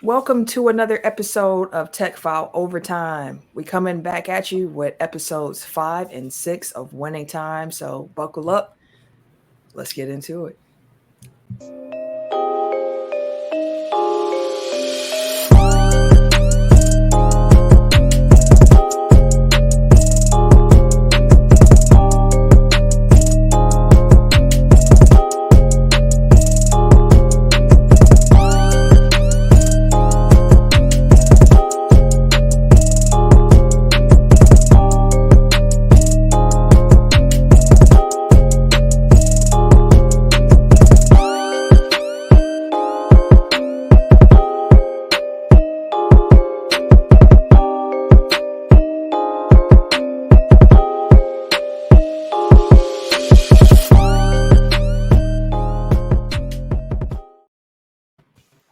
Welcome to another episode of Tech File Overtime. We coming back at you with episodes 5 and 6 of Winning Time. So buckle up. Let's get into it.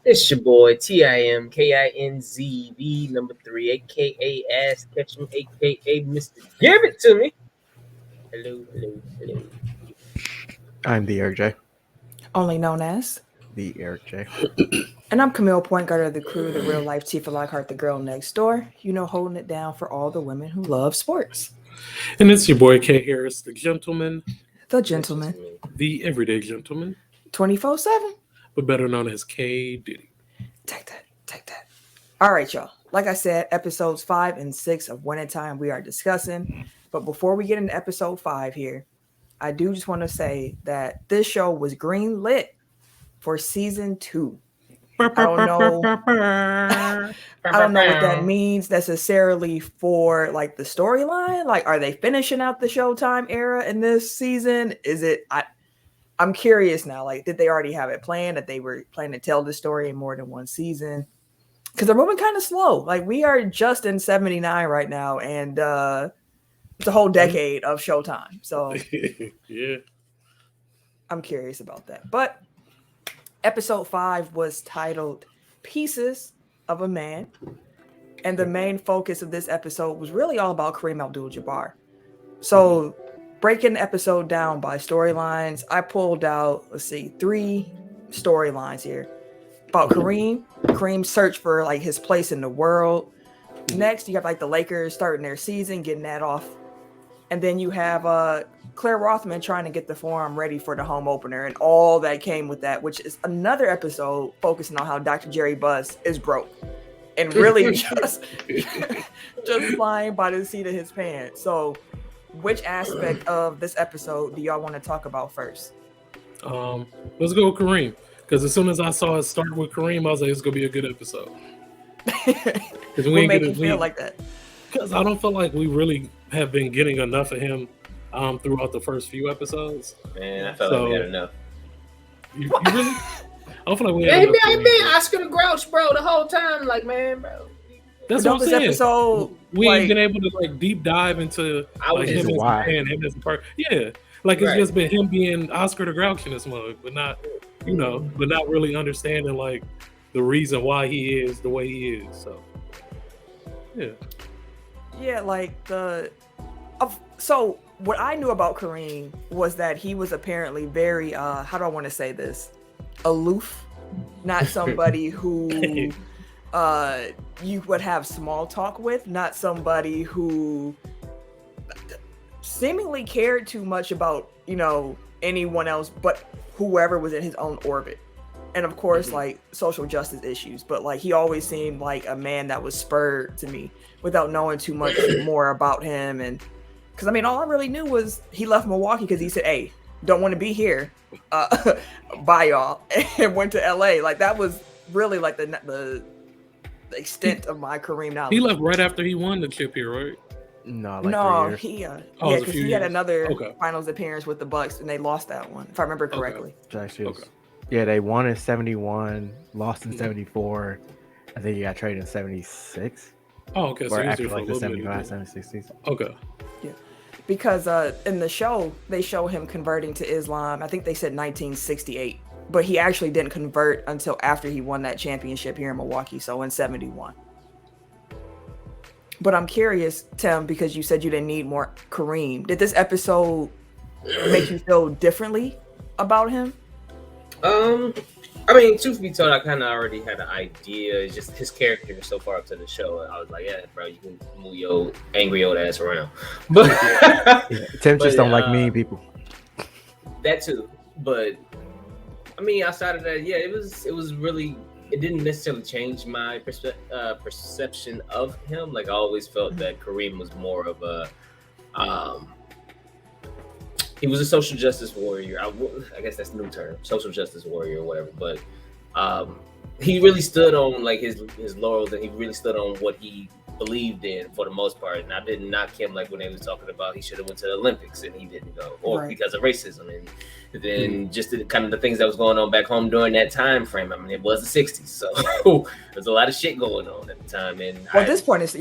It's your boy TIMKINZV number 3, aka Ass Ketchum, aka Mr. Give It To Me. Hello. I'm the Eric J. Only known as The Eric J. And I'm Camille, point guard of the crew, the real life Tifa Lockhart, the girl next door. You know, holding it down for all the women who love sports. And it's your boy K Harris, the gentleman, The gentleman, the everyday gentleman, 24/7. but better known as K Diddy. Take that. All right, y'all. Like I said, episodes 5 and 6 of Winning Time we are discussing. But before we get into episode 5 here, I do just want to say that this show was green lit for season 2. I don't know what that means necessarily for like the storyline. Like, are they finishing out the Showtime era in this season? Is it? I'm curious now. Like, did they already have it planned that they were planning to tell the story in more than one season? Because they're moving kind of slow. Like, we are just in 79 right now, and it's a whole decade of Showtime. So, Yeah, I'm curious about that. But episode 5 was titled Pieces of a Man. And the main focus of this episode was really all about Kareem Abdul-Jabbar. So breaking the episode down by storylines, I pulled out, 3 storylines here. About Kareem's search for like his place in the world. Next, you have like the Lakers starting their season, getting that off. And then you have Claire Rothman trying to get the forum ready for the home opener and all that came with that, which is another episode focusing on how Dr. Jerry Buss is broke and really just flying by the seat of his pants. So which aspect of this episode do y'all want to talk about first? Let's go with Kareem. Because as soon as I saw it start with Kareem, I was like, it's going to be a good episode. What made you feel like that? Because I don't feel like we really have been getting enough of him throughout the first few episodes. Man, I felt like we had enough. You really? I don't feel like we had Hey, enough. man, I've been Oscar the Grouch, bro, the whole time. Like, man, bro. That's what I'm saying. Episode, we ain't been able to like deep dive into like him as a man, him as a person. Yeah, like it's just been him being Oscar the Grouch in this mug, but not, but not really understanding like the reason why he is the way he is. So, yeah, like so what I knew about Kareem was that he was apparently very how do I want to say this, aloof, not somebody who you would have small talk with, not somebody who seemingly cared too much about anyone else but whoever was in his own orbit. And of course, like social justice issues, but like he always seemed like a man that was spurred to me without knowing too much more about him. And because I mean, all I really knew was he left Milwaukee because he said, "Hey, don't want to be here, bye y'all," and went to LA. Like that was really like the extent of my Kareem knowledge. he left right after he won the chip here, right? No, he Oh, because he had another Okay. finals appearance with the Bucks and they lost that one, if I remember correctly. Actually, Okay. yeah, they won in 71, lost in 74. I think he got traded in 76. Oh, okay. So Or he was after here for a like the little 75, bit. 76 season. Okay. Because in the show, they show him converting to Islam. I think they said 1968. But he actually didn't convert until after he won that championship here in Milwaukee, so in 71. But I'm curious, Tim, because you said you didn't need more Kareem. Did this episode make you feel differently about him? I mean, truth be told, I kind of already had an idea. It's just his character so far up to the show. I was like, yeah, bro, you can move your angry old ass around. But Tim just don't like mean people. That too. But I mean, outside of that, yeah, it was really. It didn't necessarily change my perception of him. Like I always felt that Kareem was more of a. He was a social justice warrior. I guess that's a new term, social justice warrior or whatever. But he really stood on like his laurels, and he really stood on what he believed in for the most part. And I didn't knock him like when they was talking about he should have went to the Olympics and he didn't go, or because of racism, and then just kind of the things that was going on back home during that time frame. I mean, it was the '60s, so there's a lot of shit going on at the time. And at this point, it's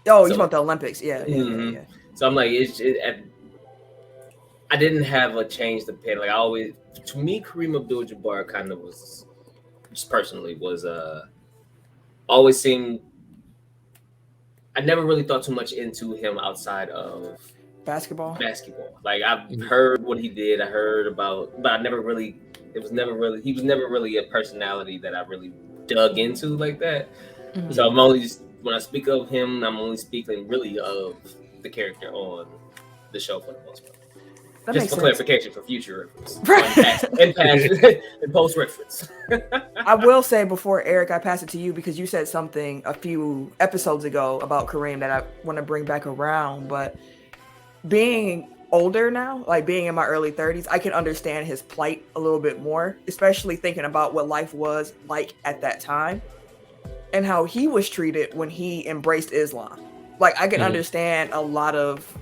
Oh, you want the Olympics? Yeah. So I'm like, I didn't have a change to pen. Like I always, to me, Kareem Abdul-Jabbar kind of was, just personally, was always seemed. I never really thought too much into him outside of basketball. Like I've heard what he did. I heard about, but I never really. He was never really a personality that I really dug into like that. Mm-hmm. So I'm only just, when I speak of him, I'm only speaking really of the character on the show for the most part. That just for sense. Clarification for future reference, and post reference. I will say before Eric, I pass it to you because you said something a few episodes ago about Kareem that I want to bring back around. But being older now, like being in my early 30s, I can understand his plight a little bit more, especially thinking about what life was like at that time and how he was treated when he embraced Islam. Like I can understand a lot of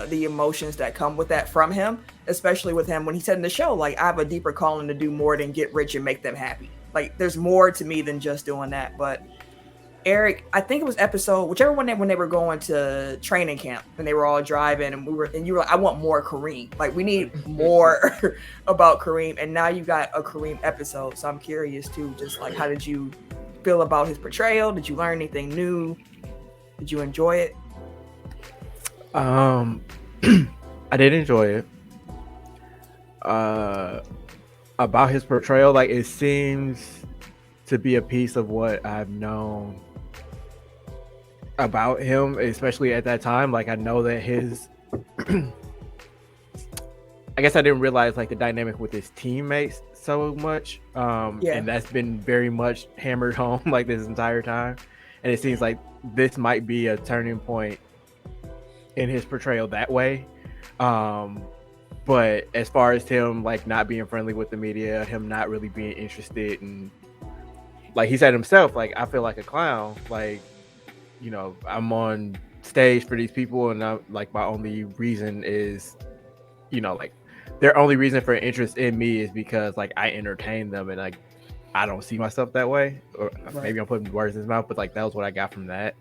the emotions that come with that from him, especially with him when he said in the show, like, I have a deeper calling to do more than get rich and make them happy. Like there's more to me than just doing that. But Eric, I think it was whichever one when they were going to training camp and they were all driving and you were like, I want more Kareem. Like we need more about Kareem. And now you got a Kareem episode. So I'm curious too, just like, how did you feel about his portrayal? Did you learn anything new? Did you enjoy it? I did enjoy it. About his portrayal, like it seems to be a piece of what I've known about him, especially at that time. Like I know that his I guess I didn't realize like the dynamic with his teammates so much. And that's been very much hammered home like this entire time. And it seems like this might be a turning point in his portrayal that way. But as far as him like not being friendly with the media, him not really being interested in, like he said himself, like I feel like a clown. Like, you know, I'm on stage for these people and I'm like, my only reason is, you know, like their only reason for interest in me is because like I entertain them, and like I don't see myself that way. Or maybe I'm putting words in his mouth, but like that was what I got from that.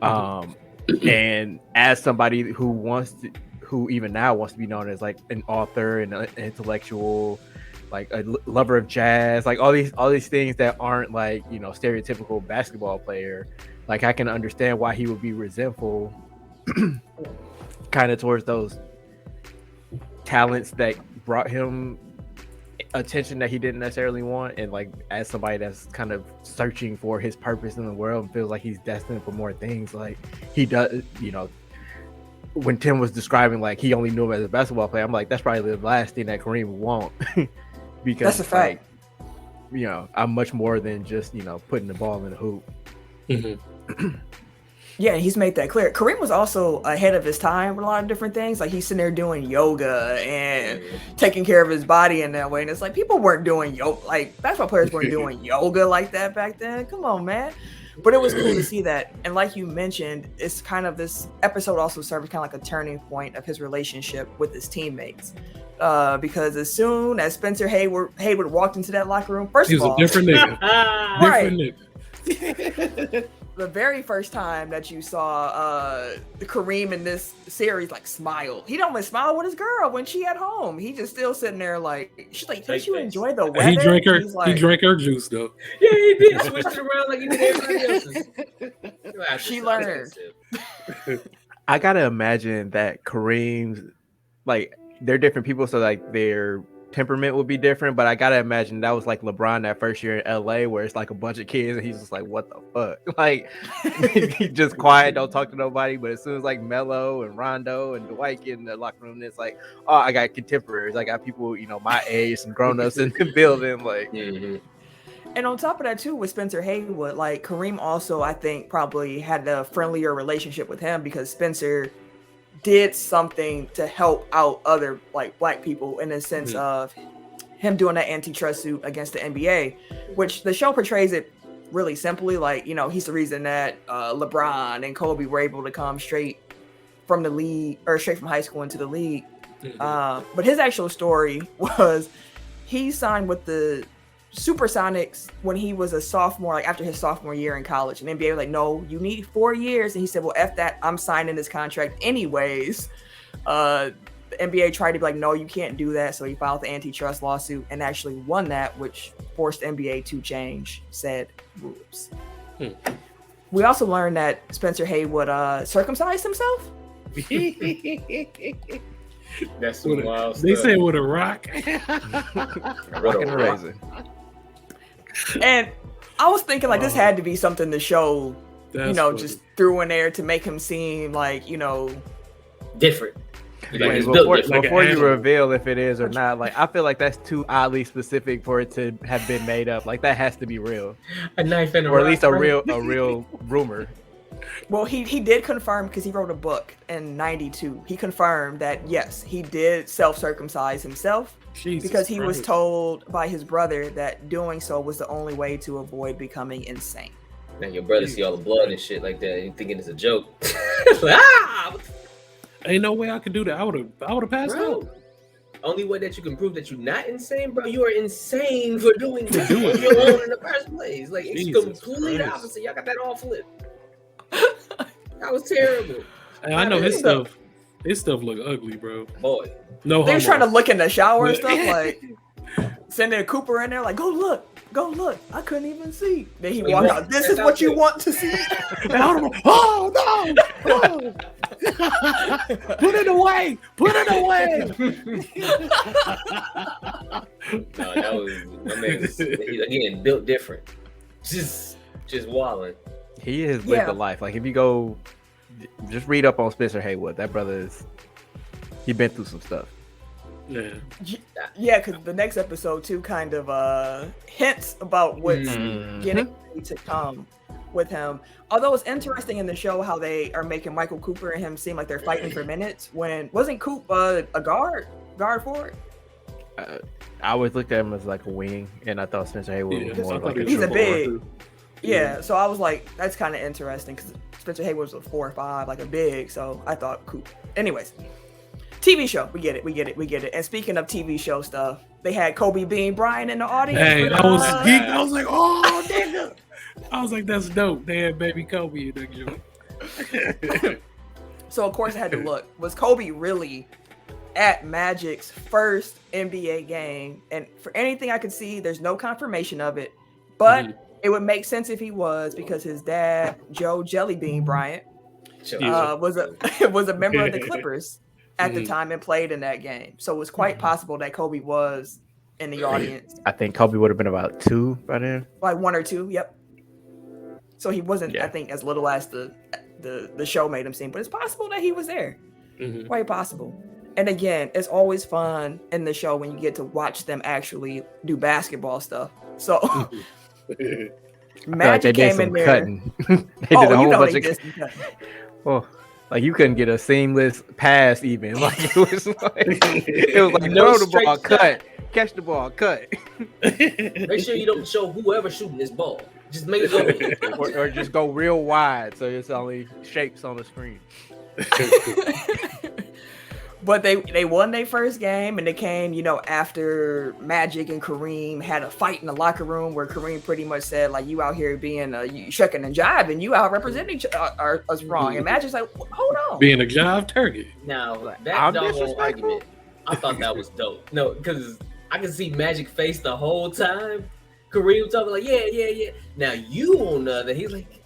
And as somebody who even now wants to be known as like an author and an intellectual, like a lover of jazz, like all these things that aren't like, you know, stereotypical basketball player, like I can understand why he would be resentful kind of towards those talents that brought him attention that he didn't necessarily want. And like as somebody that's kind of searching for his purpose in the world and feels like he's destined for more things, like he does, you know, when Tim was describing like he only knew him as a basketball player, I'm like, that's probably the last thing that Kareem would want. Because that's a fact. Like, you know, I'm much more than just, you know, putting the ball in the hoop. Yeah, he's made that clear. Kareem was also ahead of his time with a lot of different things. Like he's sitting there doing yoga and taking care of his body in that way. And it's like people weren't doing yoga, like basketball players weren't doing yoga like that back then. Come on, man. But it was cool to see that. And like you mentioned, it's kind of this episode also serves kind of like a turning point of his relationship with his teammates. Because as soon as Spencer Haywood walked into that locker room, first of all, he's a different nigga. Different nigga. The very first time that you saw the Kareem in this series, like smile. He don't even smile with his girl when she at home. He just still sitting there like, she's like, did you enjoy the weather? He drank her juice though. Yeah, he did. Switched it around like he did everybody else's. She learned. I gotta imagine that Kareem's like, they're different people, so like they're temperament would be different, but I gotta imagine that was like LeBron that first year in LA, where it's like a bunch of kids and he's just like, what the fuck? Like, he's just quiet, don't talk to nobody. But as soon as like Melo and Rondo and Dwight get in the locker room, it's like, oh, I got contemporaries, I got people, you know, my age, some grown-ups in the building. Like, And on top of that too, with Spencer Haywood, like Kareem also, I think, probably had a friendlier relationship with him because Spencer did something to help out other like black people in the sense of him doing that antitrust suit against the NBA, which the show portrays it really simply. Like, you know, he's the reason that LeBron and Kobe were able to come straight from the league or straight from high school into the league. But his actual story was he signed with the Supersonics when he was a sophomore, like after his sophomore year in college, and NBA was like, no, you need 4 years. And he said, well, F that, I'm signing this contract anyways. The NBA tried to be like, no, you can't do that. So he filed the antitrust lawsuit and actually won that, which forced NBA to change said rules. We also learned that Spencer Haywood circumcised himself. That's some wild stuff. They say with a rock. rock and a raisin. And I was thinking like this had to be something the show, you know, just threw in there to make him seem like, you know, different. Like, before you reveal if it is or not, like I feel like that's too oddly specific for it to have been made up. Like that has to be real, a knife and a or at rock, least a real rumor. Well, he did confirm because he wrote a book in '92. He confirmed that yes, he did self-circumcise himself because he was told by his brother that doing so was the only way to avoid becoming insane. Now your brother see all the blood and shit like that, and you thinking it's a joke. Like, ain't no way I could do that. I would have passed out. Only way that you can prove that you're not insane, bro, you are insane for doing this on your own in the first place. Like, it's complete opposite. Y'all got that all flipped. That was terrible. Hey, I know his stuff. His stuff look ugly, bro. Boy, no. They're trying to look in the shower and stuff, like sending Cooper in there, like go look. I couldn't even see. Then he walked out. This is what you want to see. Oh no! Put it away! No, that was my man. Again, built different. Just wilding. He has lived a life. Like if you go, just read up on Spencer Haywood. That brother he been through some stuff. Yeah, because the next episode too kind of hints about what's getting to come with him. Although it's interesting in the show how they are making Michael Cooper and him seem like they're fighting for minutes when wasn't Coop a guard forward? I always looked at him as like a wing, and I thought Spencer Haywood was more like he's a big. Yeah, so I was like, that's kind of interesting because Spencer Haywood was a 4'5", like a big. So I thought Coop. Anyways, TV show, we get it. And speaking of TV show stuff, they had Kobe Bean Bryant in the audience. Hey, I was geeked. I was like, oh, nigga. I was like, that's dope. They had baby Kobe in that joint. So of course I had to look. Was Kobe really at Magic's first NBA game? And for anything I could see, there's no confirmation of it, but it would make sense if he was because his dad, Joe Jellybean Bryant, was a member of the Clippers at the time and played in that game. So it was quite possible that Kobe was in the audience. I think Kobe would have been about 2 by then. Like 1 or 2, yep. So he wasn't, I think, as little as the show made him seem, but it's possible that he was there. Quite possible. And again, it's always fun in the show when you get to watch them actually do basketball stuff. So Magic came in there. Cutting. They did a whole bunch of cutting. Oh, like you couldn't get a seamless pass even. Like it was like no throw the ball, cut, catch the ball, cut. Make sure you don't show whoever shooting this ball. Just make it go. or just go real wide so it's only shapes on the screen. But they won their first game, and they came, after Magic and Kareem had a fight in the locker room where Kareem pretty much said, like, you out here being you shucking and jiving, you out representing us wrong. And Magic's like, hold on. Being a jive turkey. Now, that doggone argument, I thought that was dope. No, because I could see Magic face the whole time. Kareem talking like, yeah. Now, you on the other, he's like,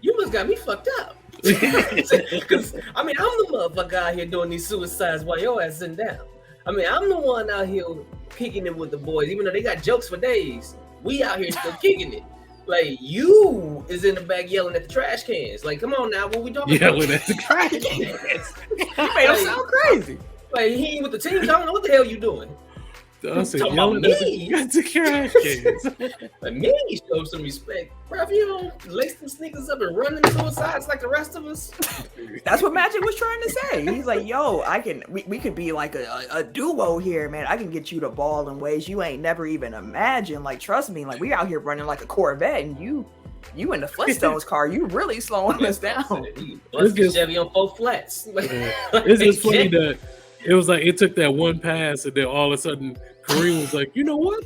you must got me fucked up. Because I'm the motherfucker out here doing these suicides while your ass sitting down. I mean, I'm the one out here kicking it with the boys, even though they got jokes for days. We out here still kicking it. Like, you is in the back yelling at the trash cans. Like, come on now, what we talking about? Yelling at the trash cans. You made him sound crazy. Like, he ain't with the team. I don't know what the hell you doing. I said, Talking yelling about at the trash cans. Like, me, show some respect. Bro, if you don't lace them sneakers up and run them suicides like the rest of us. That's what Magic was trying to say. He's like, yo, we could be like a duo here, man. I can get you the ball in ways you ain't never even imagined. Like, trust me, like we out here running like a Corvette, and you in the Flintstones car, you really slowing us down. Let's get Chevy on 4 flats. It's just funny that it was like it took that one pass, and then all of a sudden Kareem was like, you know what?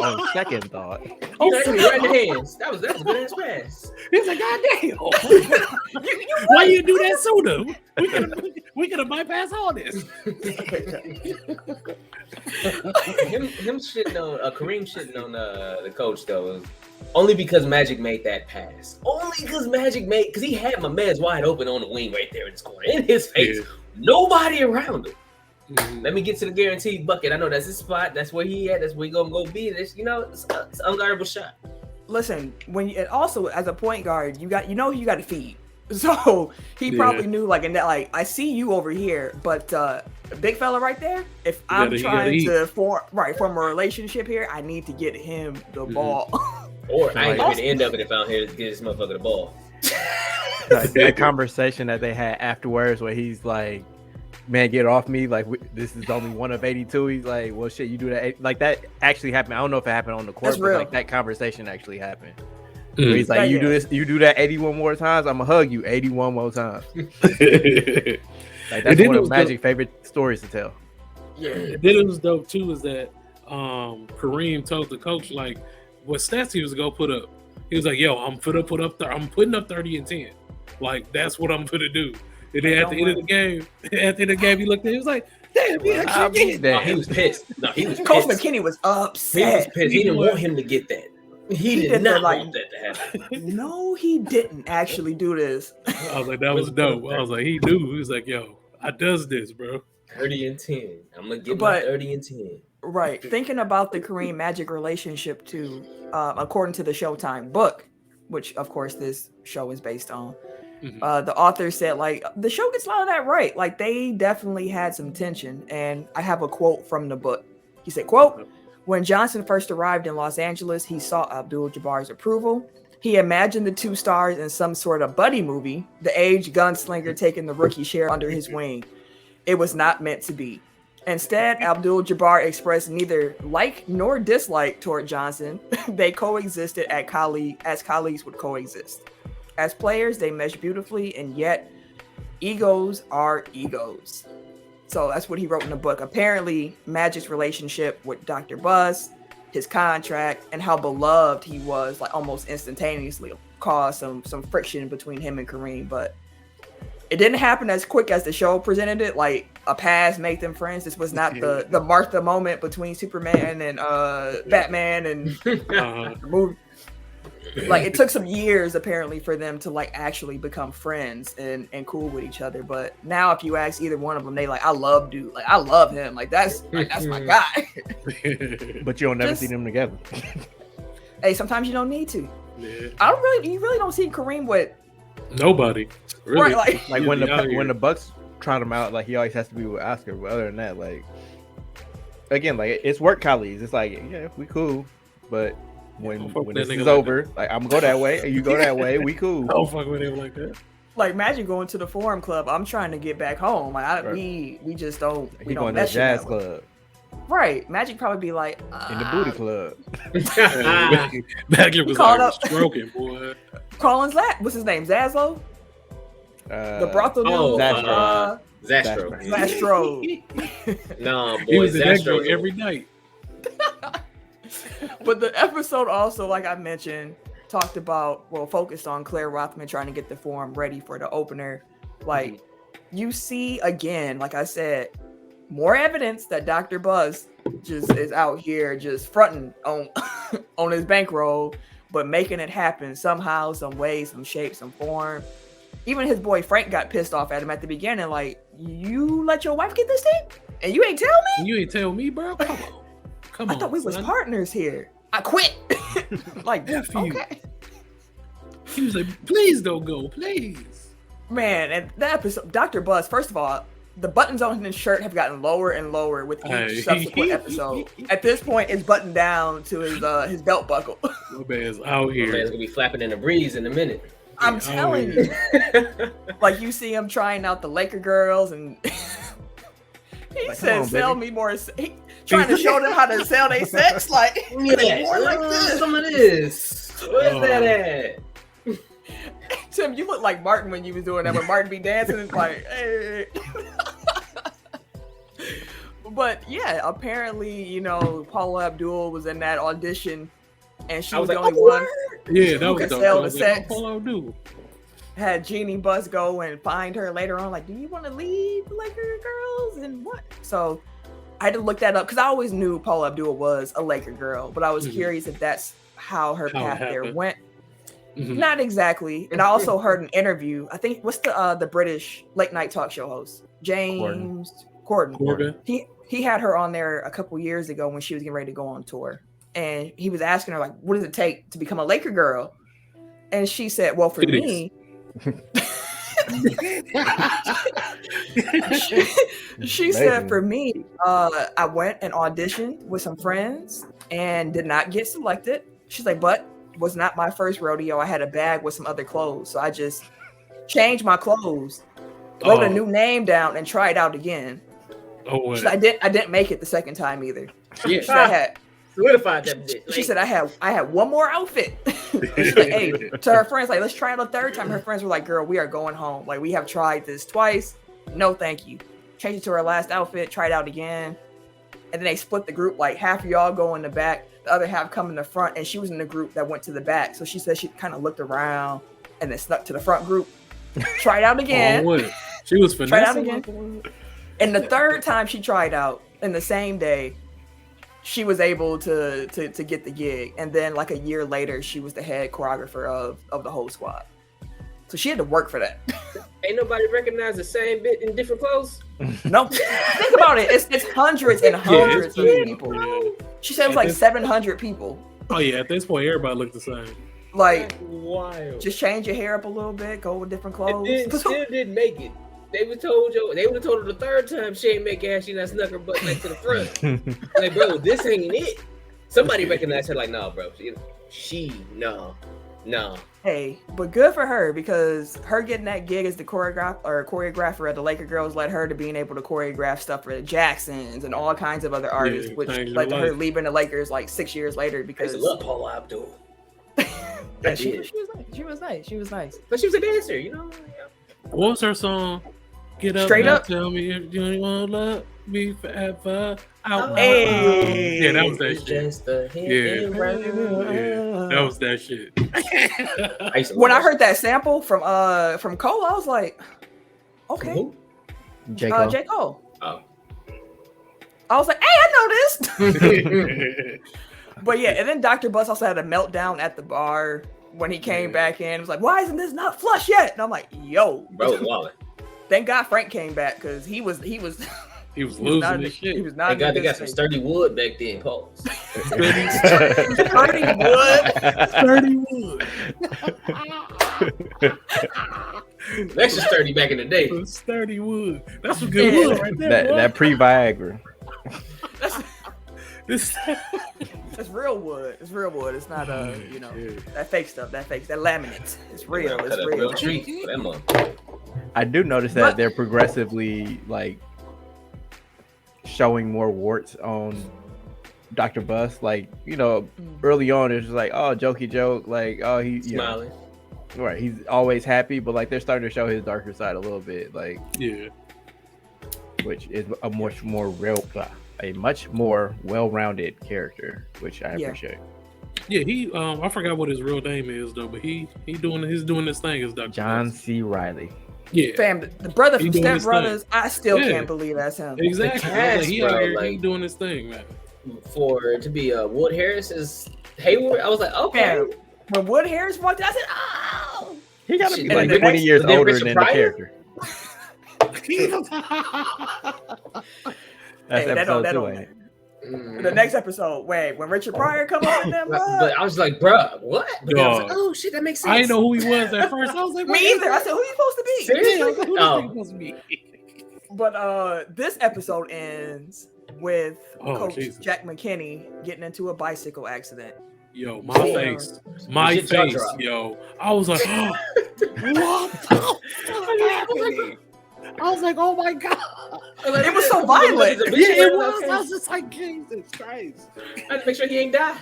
On second thought. Right in the hands. That was a good ass pass. He's like, God damn. Why you do that sooner? We could have bypassed all this. him shitting on Kareem shitting on the coach though, only because Magic made that pass. Only because because he had my man's wide open on the wing right there in his corner, in his face. Yeah. Nobody around him. Mm-hmm. Let me get to the guaranteed bucket. I know that's his spot. That's where he at. That's where he gonna go be. This, it's an unguardable shot. Listen, and also as a point guard, you got to feed. So he probably knew and that I see you over here, but big fella right there. If I'm trying to form a relationship here, I need to get him the ball. Or I ain't gonna end up if I'm here to get this motherfucker the ball. That conversation that they had afterwards, where he's like, "Man, get off me! Like this is only one of 82." He's like, "Well, shit, you do that." Like that actually happened. I don't know if it happened on the court, but like that conversation actually happened. Mm-hmm. He's like, "You do this, you do that 81 more times. I'm gonna hug you 81 more times." Like that's one of Magic's favorite stories to tell. Yeah. And then it was dope too. Is that Kareem told the coach like what stats he was gonna put up. He was like, "Yo, I'm putting up 30 and 10. Like that's what I'm gonna do." And then at the end of the game, he looked at him, he was like, "Damn, he actually did." He was pissed. No, he was Coach pissed. McKinney was upset. He was pissed. He didn't want him to get that. He did not want that to happen. No, he didn't actually do this. I was like, that was dope. I was like, he knew. He was like, yo, I does this, bro. 30 and 10. I'm going to get my 30 and 10. Right. Thinking about the Kareem Magic relationship too, according to the Showtime book, which of course this show is based on, the author said the show gets a lot of that right. Like they definitely had some tension. And I have a quote from the book. He said, quote, "When Johnson first arrived in Los Angeles, he saw Abdul-Jabbar's approval. He imagined the two stars in some sort of buddy movie, the aged gunslinger taking the rookie share under his wing. It was not meant to be. Instead, Abdul-Jabbar expressed neither like nor dislike toward Johnson. They coexisted as colleagues would coexist. As players, they mesh beautifully, and yet egos are egos." So that's what he wrote in the book. Apparently, Magic's relationship with Dr. Buzz, his contract, and how beloved he was, almost instantaneously caused some friction between him and Kareem. But it didn't happen as quick as the show presented it. Like a pass made them friends. This was not the Martha moment between Superman and Batman and the movie. It took some years apparently for them to actually become friends and cool with each other. But now if you ask either one of them, they I love dude. I love him. That's my guy. But you don't never see them together. Hey, sometimes you don't need to. Yeah. You really don't see Kareem with nobody. Really. Right, when the Bucks trot him out, he always has to be with Oscar. But other than that, again, it's work colleagues. It's yeah, we cool. But when this is over, I'm gonna go that way, you go that way, we cool. Don't fuck with him like that. Imagine going to the Forum Club. I'm trying to get back home. We just don't. We don't going to the jazz club. Right. Magic probably be in the booty club. Magic was stroking, boy. Collins what's his name? Zaslow? The brothel dude? Zastro. No, boy, he was in Zastro every night. But the episode also, like I mentioned, focused on Claire Rothman trying to get the Forum ready for the opener. You see again, like I said, more evidence that Dr. Buzz just is out here just fronting on his bankroll, but making it happen somehow, some way, some shape, some form. even his boy Frank got pissed off at him at the beginning. Like, you let your wife get this thing, and you ain't tell me. You ain't tell me, bro. Come on. I thought we was partners here. I quit. Like, okay. He was like, please don't go, please. Man, and that episode, Dr. Buzz, first of all, the buttons on his shirt have gotten lower and lower with each subsequent episode. At this point, it's buttoned down to his belt buckle. My man's out here. My man's gonna be flapping in the breeze in a minute. I'm telling you. Like, you see him trying out the Laker girls, and he said, sell me more. He trying to show them how to sell their sex. Like, more like this. Some of this. Where's that at? Tim, you look like Martin when you was doing that. When Martin be dancing, it's like, hey. But yeah, apparently, you know, Paula Abdul was in that audition, and she was the only one who could sell the sex. Paula Abdul had Jeannie Buss go and find her later on, like, do you want to leave the Laker girls and what? So I had to look that up because I always knew Paula Abdul was a Laker girl, but I was curious if that's how her path there went. Not exactly. And I also heard an interview. I think what's the British late night talk show host? James Corden. He had her on there a couple years ago when she was getting ready to go on tour. And he was asking her, like, what does it take to become a Laker girl? And she said, well, for me, she said, for me, I went and auditioned with some friends and did not get selected. She's like, but was not my first rodeo. I had a bag with some other clothes, so I just changed my clothes, wrote a new name down, and tried out again. I didn't make it the second time either. Yeah, I had solidified that bitch. She said I had one more outfit. She's like, hey, to her friends, like, let's try it a third time. Her friends were like, girl, we are going home. Like, we have tried this twice. No, thank you. Changed it to her last outfit, tried out again, and then they split the group. Like, half of y'all go in the back, the other half come in the front, and she was in the group that went to the back. So she said she kind of looked around and then snuck to the front group. Tried out again. She was finessing. Tried out again. And the third time she tried out, in the same day, she was able to get the gig. And then like a year later, she was the head choreographer of the whole squad. So she had to work for that. Ain't nobody recognize the same bit in different clothes? No. Think about it. It's hundreds and hundreds of people. Yeah. She said it was like 700 people. Oh yeah, at this point, everybody looked the same. Like, wild. Just change your hair up a little bit, go with different clothes. And then still didn't make it. They would have told her the third time she ain't make it, she not snuck her butt back to the front. Like, bro, this ain't it. Somebody recognized her like, no, bro. No. Hey, but good for her, because her getting that gig as the choreographer at the Laker Girls led her to being able to choreograph stuff for the Jacksons and all kinds of other artists, which led to her leaving the Lakers like 6 years later. Because I love Paula Abdul. She was nice. But she was a dancer, you know. What was her song? Get up, Straight up. Tell me if you want to love me forever. Hey. Yeah, that was that shit. Yeah, that was that shit. When I heard that sample from Cole, I was like, okay. J. Cole. Oh. I was like, hey, I know this. But yeah, and then Dr. Bus also had a meltdown at the bar when he came back in. It was like, why isn't this not flush yet? And I'm like, yo, bro, wallet. Thank God Frank came back, because he was losing his shit. He was not. Thank God they got some sturdy wood back then, Pauls. Sturdy wood. Extra sturdy back in the day. Sturdy wood. That's a good wood right there. That pre-Viagra. It's real wood. It's real wood. It's not that fake stuff. That laminate. It's real. It's real. Tree. I do notice that they're progressively like showing more warts on Dr. Bus. Like, early on it's just like, oh, jokey joke, like, oh, he's smiling. Right, he's always happy, but like they're starting to show his darker side a little bit, like, which is a much more well-rounded character, which I appreciate. Yeah, he I forgot what his real name is though, but he's doing this thing as Dr. John Bus. C. Riley. Yeah, fam, the brother from Step Brothers. I still can't believe that's him. Exactly, he doing his thing, man. To be Wood Harris is Hayward. I was like, okay. Fam, when Wood Harris walked out, I said, oh. He got to be Shit, like the 20 next- years then older Richard than Pryor? the character. That's Hey, that don't- episode that 2, don't- ain't it? The next episode, wait, when Richard Pryor come on in that mug? But I was like, bruh, what? But then I was like, Dog. oh shit, that makes sense. I didn't know who he was at first. I was like, Me either. I said, who you supposed to be? Seriously? Yeah, I was like, who Oh. this nigga supposed to be? But this episode ends with Oh, Coach Jesus. Jack McKinney getting into a bicycle accident. Yo, my Yeah. face. My Legit jaw face, drop. yo. I was like, oh, what the fuck happening? I was like, oh my God. It was so violent. Yeah, it was. I was just like, Jesus Christ. I had to make sure he ain't die.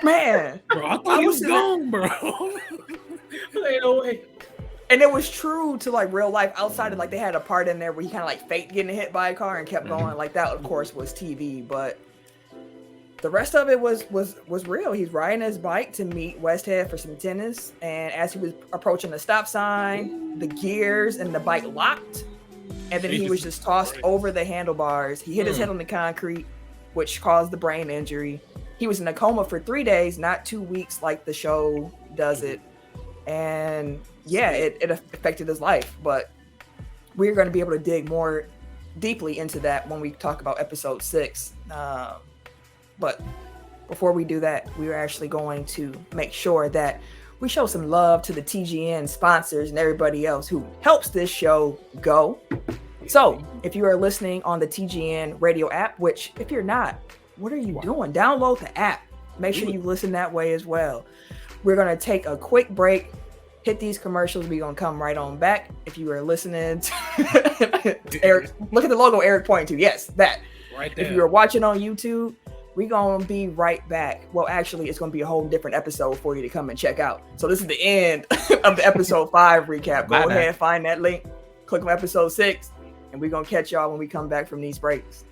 Man. Bro, I thought I he was was gone, bro. Ain't no way. And it was true to like real life outside of like they had a part in there where he kind of like faked getting hit by a car and kept going. Like that, of course, was TV, but the rest of it was real. He's riding his bike to meet Westhead for some tennis, and as he was approaching the stop sign, the gears and the bike locked, and then he was just tossed over the handlebars. He hit his head on the concrete, which caused the brain injury. He was in a coma for 3 days, not 2 weeks like the show does it. And yeah, it affected his life, but we're going to be able to dig more deeply into that when we talk about episode 6. But before we do that, we are actually going to make sure that we show some love to the TGN sponsors and everybody else who helps this show go. So if you are listening on the TGN radio app, which if you're not, what are you doing? Download the app. Make sure you listen that way as well. We're going to take a quick break, hit these commercials. We're going to come right on back. If you are listening to Eric, look at the logo Eric pointing to. Yes, that. Right there. If you are watching on YouTube, we're going to be right back. Well, actually, it's going to be a whole different episode for you to come and check out. So this is the end of the episode 5 recap. Go ahead and find that link. Click on episode 6, and we're going to catch y'all when we come back from these breaks.